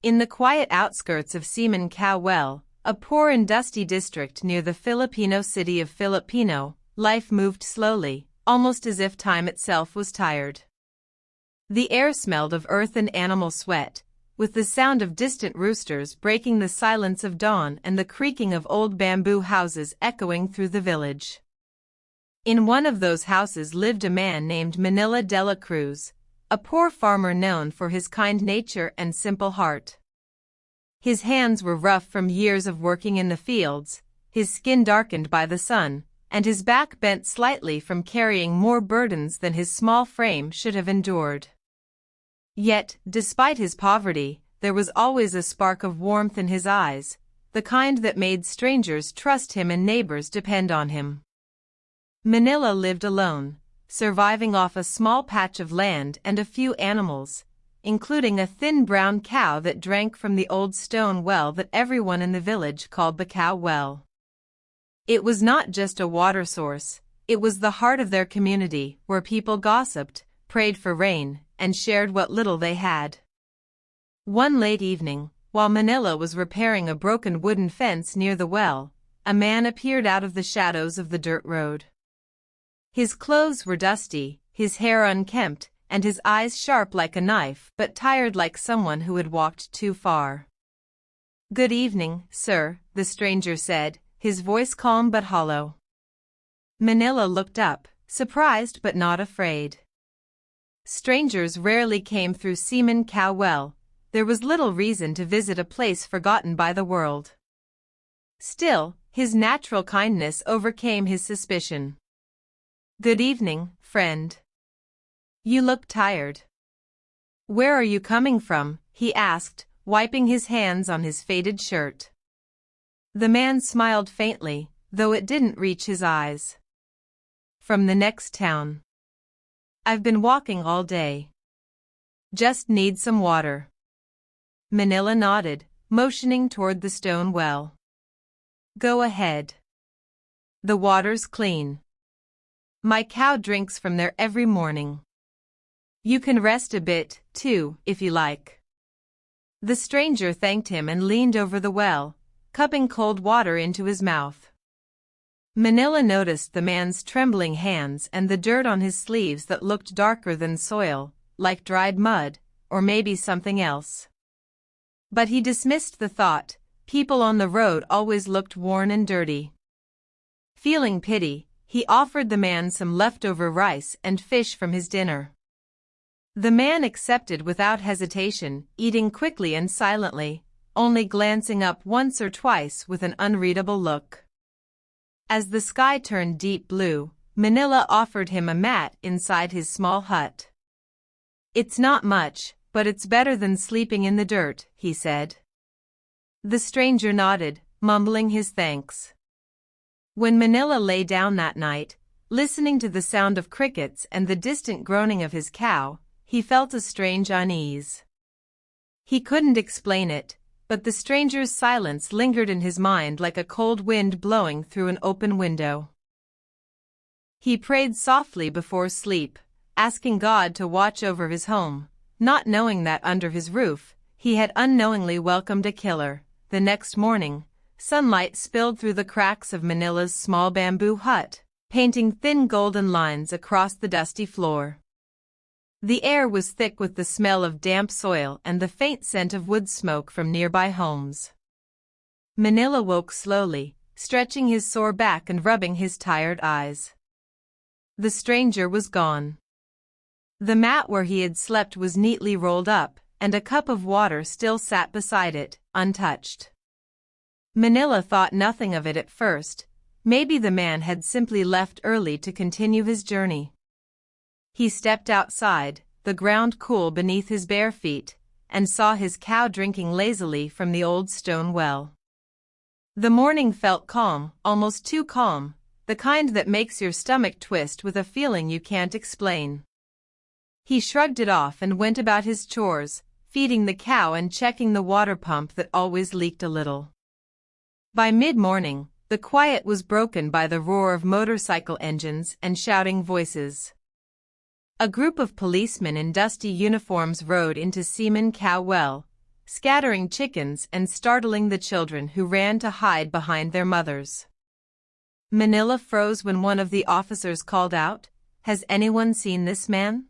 In the quiet outskirts of Cemon Cow Well, a poor and dusty district near the Filipino city of Filipino, life moved slowly, almost as if time itself was tired. The air smelled of earth and animal sweat, with the sound of distant roosters breaking the silence of dawn and the creaking of old bamboo houses echoing through the village. In one of those houses lived a man named Manila Dela Cruz, a poor farmer known for his kind nature and simple heart. His hands were rough from years of working in the fields, his skin darkened by the sun, and his back bent slightly from carrying more burdens than his small frame should have endured. Yet, despite his poverty, there was always a spark of warmth in his eyes, the kind that made strangers trust him and neighbors depend on him. Manila lived alone, surviving off a small patch of land and a few animals, including a thin brown cow that drank from the old stone well that everyone in the village called the Cow Well. It was not just a water source, it was the heart of their community, where people gossiped, prayed for rain, and shared what little they had. One late evening, while Manila was repairing a broken wooden fence near the well, a man appeared out of the shadows of the dirt road. His clothes were dusty, his hair unkempt, and his eyes sharp like a knife but tired like someone who had walked too far. "Good evening, sir," the stranger said, his voice calm but hollow. Manila looked up, surprised but not afraid. Strangers rarely came through Cemon Cow Well. There was little reason to visit a place forgotten by the world. Still, his natural kindness overcame his suspicion. "Good evening, friend. You look tired. Where are you coming from?" he asked, wiping his hands on his faded shirt. The man smiled faintly, though it didn't reach his eyes. "From the next town. I've been walking all day. Just need some water." Manila nodded, motioning toward the stone well. "Go ahead. The water's clean. My cow drinks from there every morning. You can rest a bit, too, if you like." The stranger thanked him and leaned over the well, cupping cold water into his mouth. Manila noticed the man's trembling hands and the dirt on his sleeves that looked darker than soil, like dried mud, or maybe something else. But he dismissed the thought, people on the road always looked worn and dirty. Feeling pity, he offered the man some leftover rice and fish from his dinner. The man accepted without hesitation, eating quickly and silently, only glancing up once or twice with an unreadable look. As the sky turned deep blue, Manila offered him a mat inside his small hut. "It's not much, but it's better than sleeping in the dirt," he said. The stranger nodded, mumbling his thanks. When Manila lay down that night, listening to the sound of crickets and the distant groaning of his cow, he felt a strange unease. He couldn't explain it, but the stranger's silence lingered in his mind like a cold wind blowing through an open window. He prayed softly before sleep, asking God to watch over his home, not knowing that under his roof, he had unknowingly welcomed a killer. The next morning, sunlight spilled through the cracks of Manila's small bamboo hut, painting thin golden lines across the dusty floor. The air was thick with the smell of damp soil and the faint scent of wood smoke from nearby homes. Manila woke slowly, stretching his sore back and rubbing his tired eyes. The stranger was gone. The mat where he had slept was neatly rolled up, and a cup of water still sat beside it, untouched. Manila thought nothing of it at first. Maybe the man had simply left early to continue his journey. He stepped outside, the ground cool beneath his bare feet, and saw his cow drinking lazily from the old stone well. The morning felt calm, almost too calm, the kind that makes your stomach twist with a feeling you can't explain. He shrugged it off and went about his chores, feeding the cow and checking the water pump that always leaked a little. By mid-morning, the quiet was broken by the roar of motorcycle engines and shouting voices. A group of policemen in dusty uniforms rode into Cemon Cow Well, scattering chickens and startling the children who ran to hide behind their mothers. Manila froze when one of the officers called out, "Has anyone seen this man?"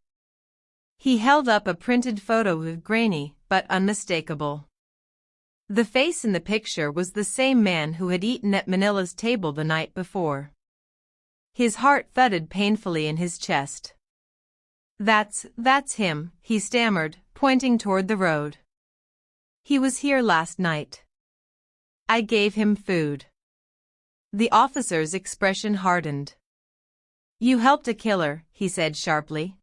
He held up a printed photo with grainy but unmistakable. The face in the picture was the same man who had eaten at Manila's table the night before. His heart thudded painfully in his chest. That's him," he stammered, pointing toward the road. "He was here last night. I gave him food." The officer's expression hardened. "You helped a killer," he said sharply.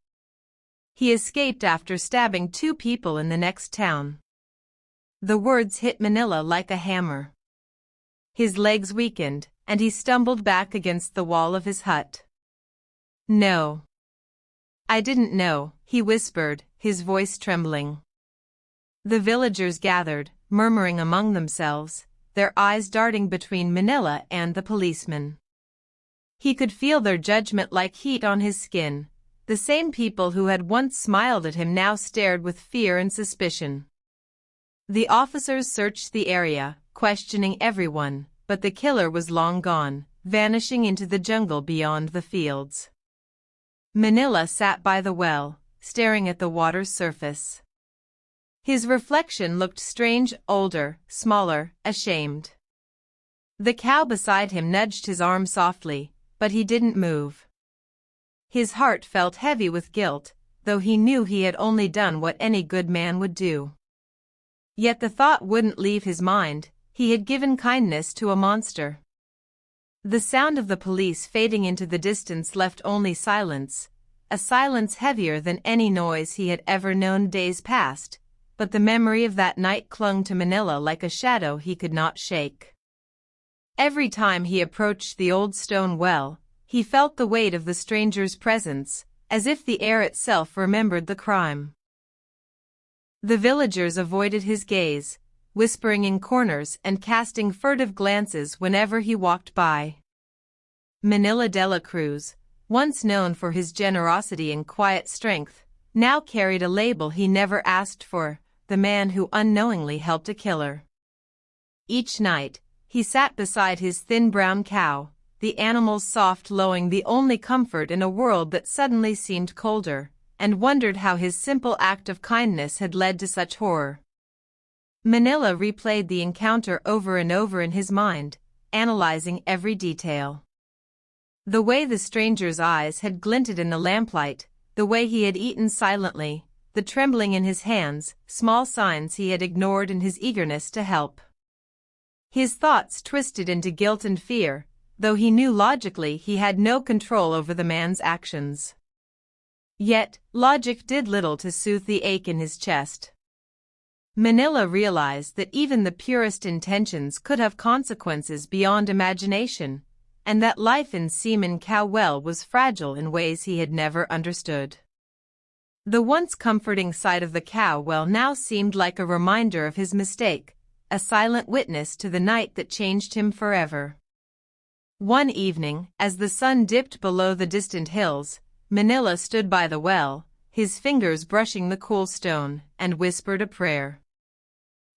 "He escaped after stabbing 2 people in the next town." The words hit Manila like a hammer. His legs weakened, and he stumbled back against the wall of his hut. "No. I didn't know," he whispered, his voice trembling. The villagers gathered, murmuring among themselves, their eyes darting between Manila and the policeman. He could feel their judgment like heat on his skin. The same people who had once smiled at him now stared with fear and suspicion. The officers searched the area, questioning everyone, but the killer was long gone, vanishing into the jungle beyond the fields. Manila sat by the well, staring at the water's surface. His reflection looked strange, older, smaller, ashamed. The cow beside him nudged his arm softly, but he didn't move. His heart felt heavy with guilt, though he knew he had only done what any good man would do. Yet the thought wouldn't leave his mind, he had given kindness to a monster. The sound of the police fading into the distance left only silence, a silence heavier than any noise he had ever known days past, but the memory of that night clung to Manila like a shadow he could not shake. Every time he approached the old stone well, he felt the weight of the stranger's presence, as if the air itself remembered the crime. The villagers avoided his gaze, whispering in corners and casting furtive glances whenever he walked by. Manila Dela Cruz, once known for his generosity and quiet strength, now carried a label he never asked for, the man who unknowingly helped a killer. Each night, he sat beside his thin brown cow, the animal's soft lowing the only comfort in a world that suddenly seemed colder, and wondered how his simple act of kindness had led to such horror. Manila replayed the encounter over and over in his mind, analyzing every detail. The way the stranger's eyes had glinted in the lamplight, the way he had eaten silently, the trembling in his hands, small signs he had ignored in his eagerness to help. His thoughts twisted into guilt and fear, though he knew logically he had no control over the man's actions. Yet, logic did little to soothe the ache in his chest. Manila realized that even the purest intentions could have consequences beyond imagination, and that life in Cemon Cow Well was fragile in ways he had never understood. The once comforting sight of the cow well now seemed like a reminder of his mistake, a silent witness to the night that changed him forever. One evening, as the sun dipped below the distant hills, Manila stood by the well, his fingers brushing the cool stone, and whispered a prayer.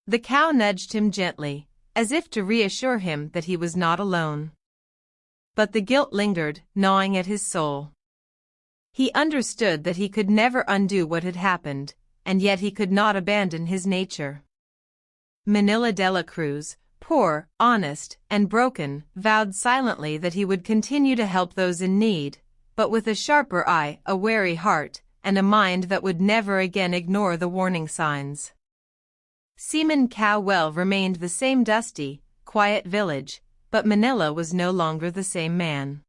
The cow nudged him gently, as if to reassure him that he was not alone. But the guilt lingered, gnawing at his soul. He understood that he could never undo what had happened, and yet he could not abandon his nature. Manila Dela Cruz, poor, honest, and broken, vowed silently that he would continue to help those in need, but with a sharper eye, a wary heart, and a mind that would never again ignore the warning signs. Cemon Cow Well remained the same dusty, quiet village, but Manila was no longer the same man.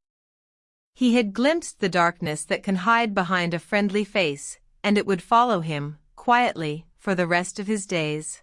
He had glimpsed the darkness that can hide behind a friendly face, and it would follow him, quietly, for the rest of his days.